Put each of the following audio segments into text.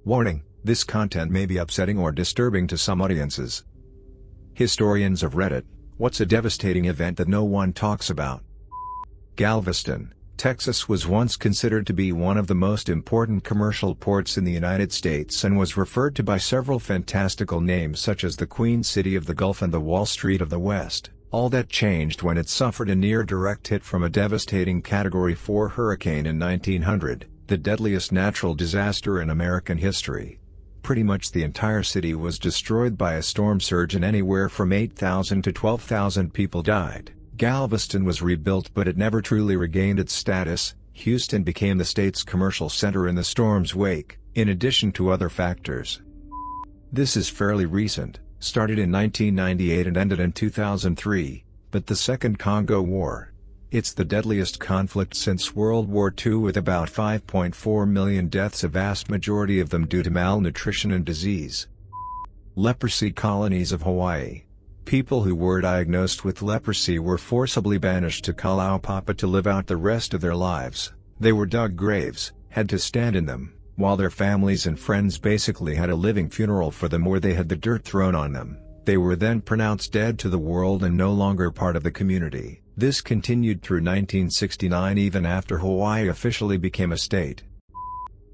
Warning, this content may be upsetting or disturbing to some audiences. Historians of Reddit, what's a devastating event that no one talks about? Galveston, Texas was once considered to be one of the most important commercial ports in the United States and was referred to by several fantastical names such as the Queen City of the Gulf and the Wall Street of the West. All that changed when it suffered a near-direct hit from a devastating Category 4 hurricane in 1900, the deadliest natural disaster in American history. Pretty much the entire city was destroyed by a storm surge and anywhere from 8,000 to 12,000 people died. Galveston was rebuilt but it never truly regained its status. Houston became the state's commercial center in the storm's wake, in addition to other factors. This is fairly recent, started in 1998 and ended in 2003, but the Second Congo War. It's the deadliest conflict since World War II with about 5.4 million deaths, a vast majority of them due to malnutrition and disease. Leprosy colonies of Hawaii. People who were diagnosed with leprosy were forcibly banished to Kalaupapa to live out the rest of their lives. They were dug graves, had to stand in them, while their families and friends basically had a living funeral for them or they had the dirt thrown on them. They were then pronounced dead to the world and no longer part of the community. This continued through 1969 even after Hawaii officially became a state.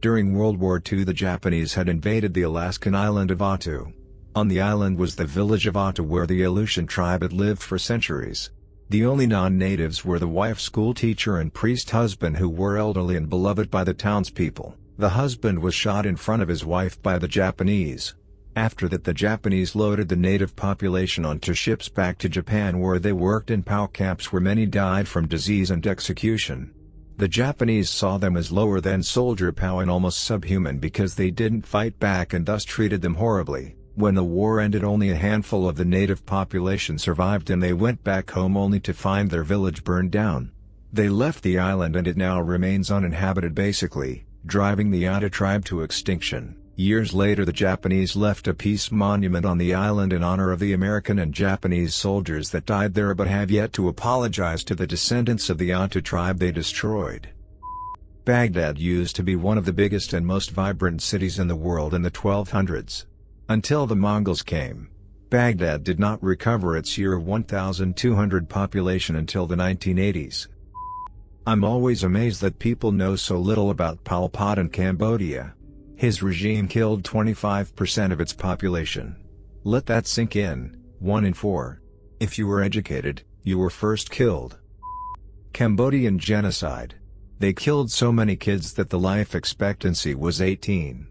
During World War II the Japanese had invaded the Alaskan island of Attu. On the island was the village of Attu where the Aleutian tribe had lived for centuries. The only non-natives were the wife, schoolteacher and priest husband who were elderly and beloved by the townspeople. The husband was shot in front of his wife by the Japanese. After that the Japanese loaded the native population onto ships back to Japan where they worked in POW camps where many died from disease and execution. The Japanese saw them as lower than soldier POW and almost subhuman because they didn't fight back and thus treated them horribly. When the war ended only a handful of the native population survived and they went back home only to find their village burned down. They left the island and it now remains uninhabited basically, driving the Attu tribe to extinction. Years later the Japanese left a peace monument on the island in honor of the American and Japanese soldiers that died there but have yet to apologize to the descendants of the Attu tribe they destroyed. Baghdad used to be one of the biggest and most vibrant cities in the world in the 1200s. Until the Mongols came. Baghdad did not recover its year 1200 population until the 1980s. I'm always amazed that people know so little about Pol Pot in Cambodia. His regime killed 25% of its population. Let that sink in. 1 in 4. If you were educated, you were first killed. Cambodian genocide. They killed so many kids that the life expectancy was 18.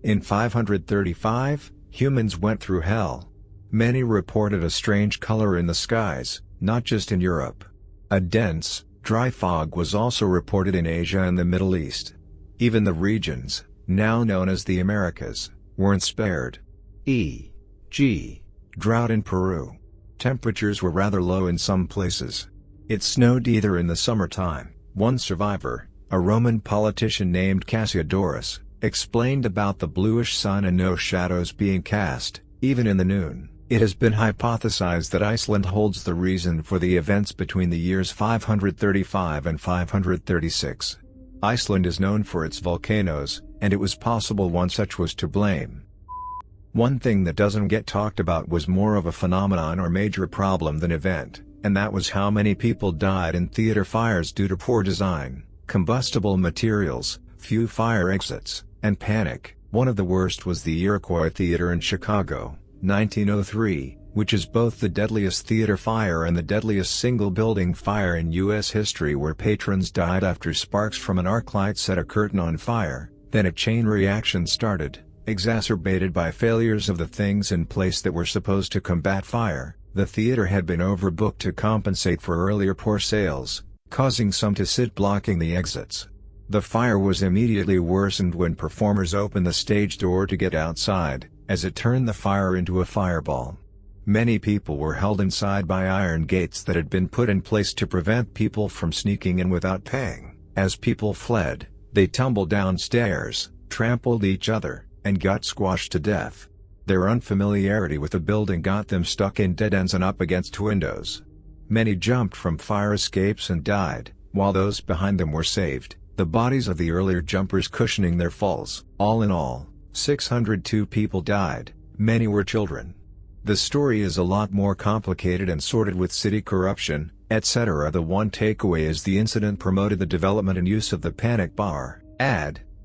In 535, humans went through hell. Many reported a strange color in the skies, not just in Europe. A dense, dry fog was also reported in Asia and the Middle East. Even the regions, now known as the Americas, weren't spared. E.g., drought in Peru. Temperatures were rather low in some places. It snowed either in the summertime. One survivor, a Roman politician named Cassiodorus, explained about the bluish sun and no shadows being cast, even in the noon. It has been hypothesized that Iceland holds the reason for the events between the years 535 and 536. Iceland is known for its volcanoes, and it was possible one such was to blame. One thing that doesn't get talked about was more of a phenomenon or major problem than event, and that was how many people died in theater fires due to poor design, combustible materials, few fire exits, and panic. One of the worst was the Iroquois Theater in Chicago, 1903, which is both the deadliest theater fire and the deadliest single-building fire in U.S. history, where patrons died after sparks from an arc light set a curtain on fire. Then a chain reaction started, exacerbated by failures of the things in place that were supposed to combat fire. The theater had been overbooked to compensate for earlier poor sales, causing some to sit blocking the exits. The fire was immediately worsened when performers opened the stage door to get outside, as it turned the fire into a fireball. Many people were held inside by iron gates that had been put in place to prevent people from sneaking in without paying. As people fled, they tumbled downstairs, trampled each other, and got squashed to death. Their unfamiliarity with the building got them stuck in dead ends and up against windows. Many jumped from fire escapes and died, while those behind them were saved. the bodies of the earlier jumpers cushioning their falls. All in all, 602 people died, many were children. The story is a lot more complicated and sordid with city corruption, etc. The one takeaway is the incident promoted the development and use of the panic bar.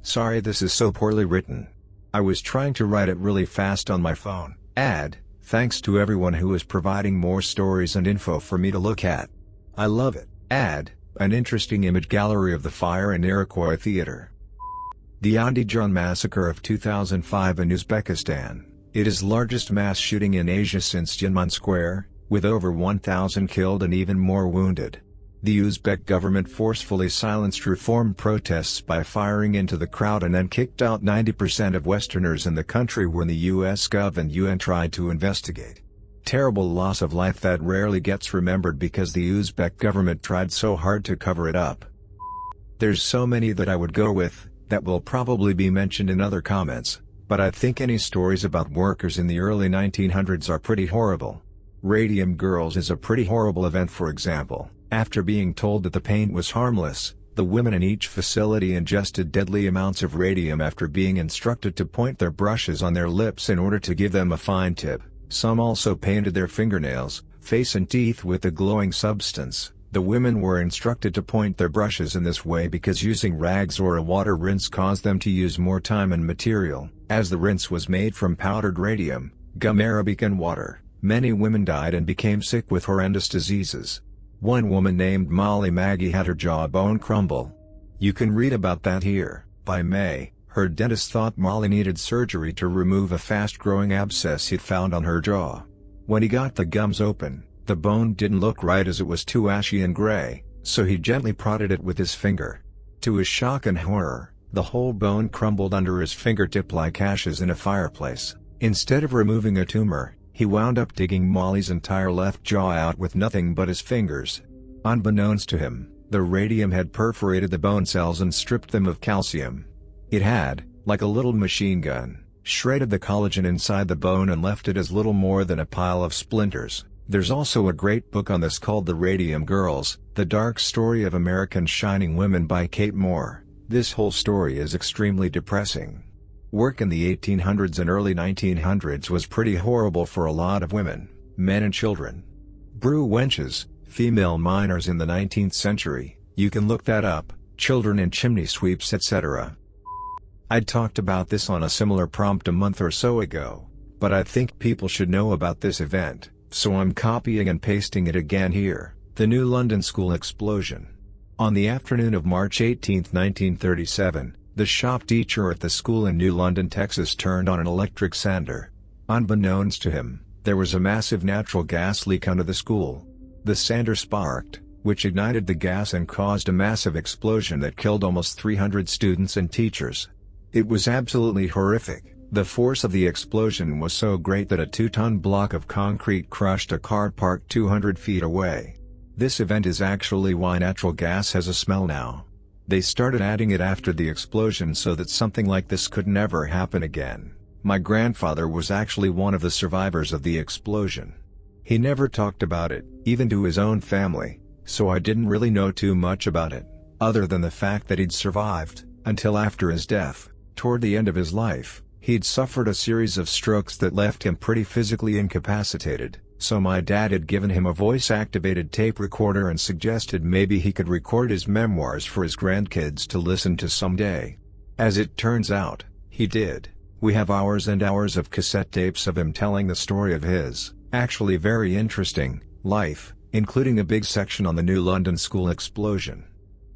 Sorry this is so poorly written. I was trying to write it really fast on my phone. Thanks to everyone who is providing more stories and info for me to look at. I love it. An interesting image gallery of the fire in Iroquois Theater. The Andijan massacre of 2005 in Uzbekistan. It is largest mass shooting in Asia since Tiananmen Square, with over 1,000 killed and even more wounded. The Uzbek government forcefully silenced reform protests by firing into the crowd and then kicked out 90% of Westerners in the country when the US Gov and UN tried to investigate. Terrible loss of life that rarely gets remembered because the Uzbek government tried so hard to cover it up. There's so many that I would go with, that will probably be mentioned in other comments, but I think any stories about workers in the early 1900s are pretty horrible. Radium Girls is a pretty horrible event. For example, after being told that the paint was harmless, the women in each facility ingested deadly amounts of radium after being instructed to point their brushes on their lips in order to give them a fine tip. Some also painted their fingernails, face and teeth with the glowing substance. The women were instructed to point their brushes in this way because using rags or a water rinse caused them to use more time and material. As the rinse was made from powdered radium, gum arabic and water, many women died and became sick with horrendous diseases. One woman named Molly Maggie had her jawbone crumble. You can read about that here. By May, her dentist thought Molly needed surgery to remove a fast-growing abscess he'd found on her jaw. When he got the gums open, the bone didn't look right as it was too ashy and gray, so he gently prodded it with his finger. To his shock and horror, the whole bone crumbled under his fingertip like ashes in a fireplace. Instead of removing a tumor, he wound up digging Molly's entire left jaw out with nothing but his fingers. Unbeknownst to him, the radium had perforated the bone cells and stripped them of calcium. It had, like a little machine gun, shredded the collagen inside the bone and left it as little more than a pile of splinters. There's also a great book on this called The Radium Girls, The Dark Story of American Shining Women by Kate Moore. This whole story is extremely depressing. Work in the 1800s and early 1900s was pretty horrible for a lot of women, men and children. Brew wenches, female miners in the 19th century, you can look that up, children in chimney sweeps etc. I'd talked about this on a similar prompt a month or so ago, but I think people should know about this event, so I'm copying and pasting it again here. The New London School explosion. On the afternoon of March 18, 1937, the shop teacher at the school in New London, Texas turned on an electric sander. Unbeknownst to him, there was a massive natural gas leak under the school. The sander sparked, which ignited the gas and caused a massive explosion that killed almost 300 students and teachers. It was absolutely horrific. The force of the explosion was so great that a 2-ton block of concrete crushed a car parked 200 feet away. This event is actually why natural gas has a smell now. They started adding it after the explosion so that something like this could never happen again. My grandfather was actually one of the survivors of the explosion. He never talked about it, even to his own family, so I didn't really know too much about it, other than the fact that he'd survived, until after his death. Toward the end of his life, he'd suffered a series of strokes that left him pretty physically incapacitated, so my dad had given him a voice-activated tape recorder and suggested maybe he could record his memoirs for his grandkids to listen to someday. As it turns out, he did. We have hours and hours of cassette tapes of him telling the story of his, actually very interesting, life, including a big section on the New London School explosion.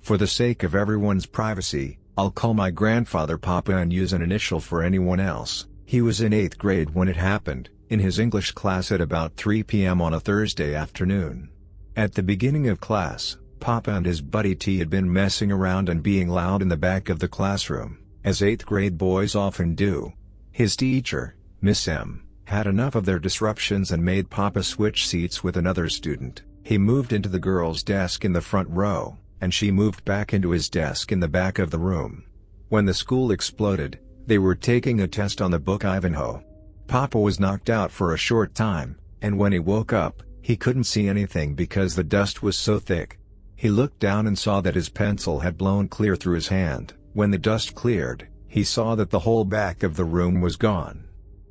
For the sake of everyone's privacy, I'll call my grandfather Papa and use an initial for anyone else. He was in 8th grade when it happened, in his English class at about 3 p.m. on a Thursday afternoon. At the beginning of class, Papa and his buddy T had been messing around and being loud in the back of the classroom, as 8th grade boys often do. His teacher, Miss M, had enough of their disruptions and made Papa switch seats with another student. He moved into the girl's desk in the front row, and she moved back into his desk in the back of the room. When the school exploded, they were taking a test on the book Ivanhoe. Papa was knocked out for a short time, and when he woke up, he couldn't see anything because the dust was so thick. He looked down and saw that his pencil had blown clear through his hand. When the dust cleared, he saw that the whole back of the room was gone.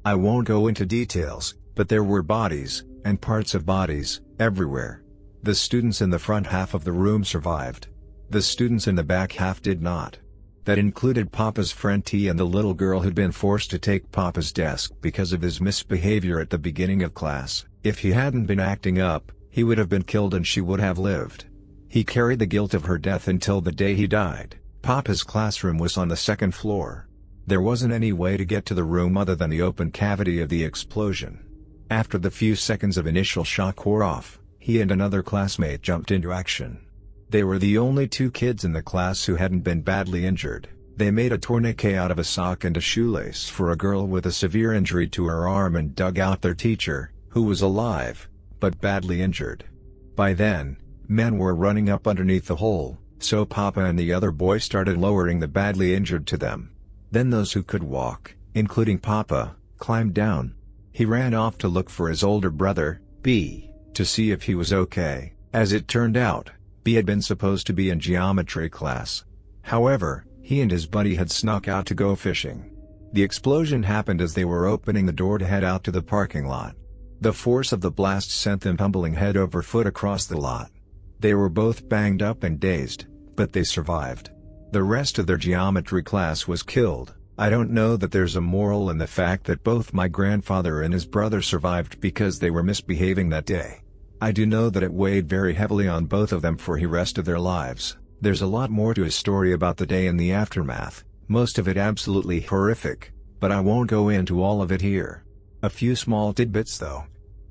I won't go into details, but there were bodies, and parts of bodies, everywhere. The students in the front half of the room survived. The students in the back half did not. That included Papa's friend T and the little girl who'd been forced to take Papa's desk because of his misbehavior at the beginning of class. If he hadn't been acting up, he would have been killed and she would have lived. He carried the guilt of her death until the day he died. Papa's classroom was on the second floor. There wasn't any way to get to the room other than the open cavity of the explosion. After the few seconds of initial shock wore off, he and another classmate jumped into action. They were the only two kids in the class who hadn't been badly injured. They made a tourniquet out of a sock and a shoelace for a girl with a severe injury to her arm and dug out their teacher, who was alive, but badly injured. By then, men were running up underneath the hole, so Papa and the other boy started lowering the badly injured to them. Then those who could walk, including Papa, climbed down. He ran off to look for his older brother, B, to see if he was okay. As it turned out, B had been supposed to be in geometry class. However, he and his buddy had snuck out to go fishing. The explosion happened as they were opening the door to head out to the parking lot. The force of the blast sent them tumbling head over foot across the lot. They were both banged up and dazed, but they survived. The rest of their geometry class was killed. I don't know that there's a moral in the fact that both my grandfather and his brother survived because they were misbehaving that day. I do know that it weighed very heavily on both of them for the rest of their lives. There's a lot more to his story about the day and the aftermath, most of it absolutely horrific, but I won't go into all of it here. A few small tidbits though.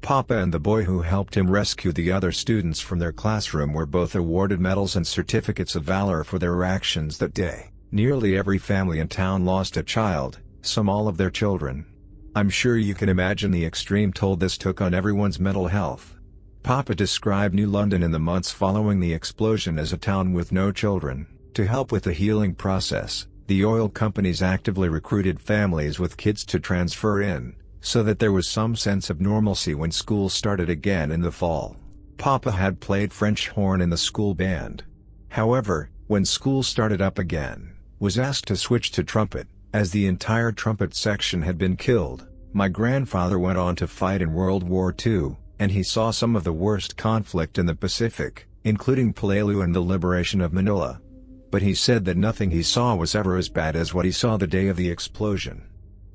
Papa and the boy who helped him rescue the other students from their classroom were both awarded medals and certificates of valor for their actions that day. Nearly every family in town lost a child, some all of their children. I'm sure you can imagine the extreme toll this took on everyone's mental health. Papa described New London in the months following the explosion as a town with no children. To help with the healing process, the oil companies actively recruited families with kids to transfer in, so that there was some sense of normalcy when school started again in the fall. Papa had played French horn in the school band. However, when school started up again, was asked to switch to trumpet, as the entire trumpet section had been killed. My grandfather went on to fight in World War II, and he saw some of the worst conflict in the Pacific, including Peleliu and the liberation of Manila. But he said that nothing he saw was ever as bad as what he saw the day of the explosion.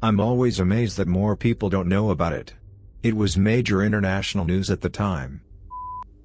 I'm always amazed that more people don't know about it. It was major international news at the time.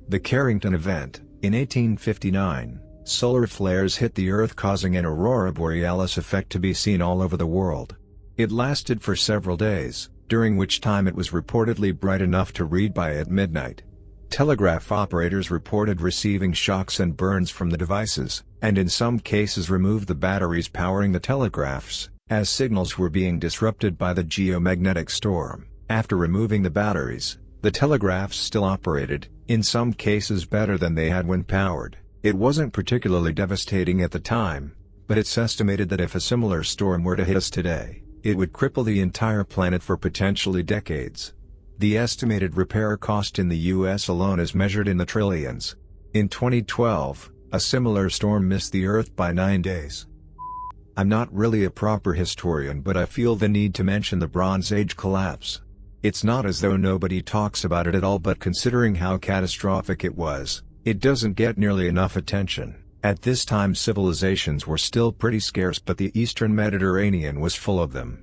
The Carrington event, in 1859, solar flares hit the Earth causing an aurora borealis effect to be seen all over the world. It lasted for several days, during which time it was reportedly bright enough to read by at midnight. Telegraph operators reported receiving shocks and burns from the devices, and in some cases removed the batteries powering the telegraphs, as signals were being disrupted by the geomagnetic storm. After removing the batteries, the telegraphs still operated, in some cases better than they had when powered. It wasn't particularly devastating at the time, but it's estimated that if a similar storm were to hit us today, it would cripple the entire planet for potentially decades. The estimated repair cost in the US alone is measured in the trillions. In 2012, a similar storm missed the Earth by 9 days. I'm not really a proper historian, but I feel the need to mention the Bronze Age collapse. It's not as though nobody talks about it at all, but considering how catastrophic it was, it doesn't get nearly enough attention. At this time civilizations were still pretty scarce, but the Eastern Mediterranean was full of them.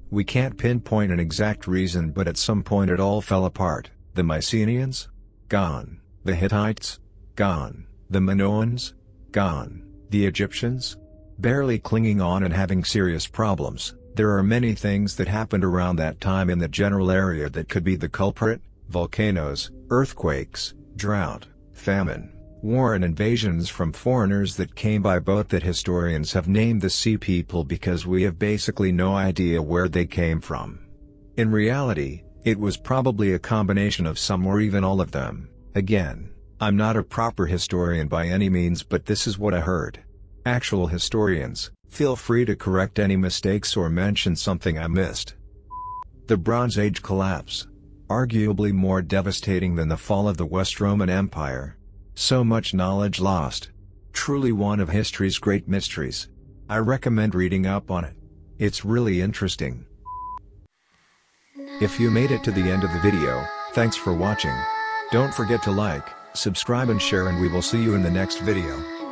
We can't pinpoint an exact reason, but at some point it all fell apart. The Mycenaeans? Gone. The Hittites? Gone. The Minoans? Gone. The Egyptians? Barely clinging on and having serious problems. There are many things that happened around that time in the general area that could be the culprit: volcanoes, earthquakes, drought, famine, war and invasions from foreigners that came by boat that historians have named the Sea People because we have basically no idea where they came from. In reality, it was probably a combination of some or even all of them. Again, I'm not a proper historian by any means, but this is what I heard. Actual historians, feel free to correct any mistakes or mention something I missed. The Bronze Age collapse. Arguably more devastating than the fall of the West Roman Empire. So much knowledge lost. Truly one of history's great mysteries. I recommend reading up on it. It's really interesting. If you made it to the end of the video, thanks for watching. Don't forget to like, subscribe and share, and we will see you in the next video.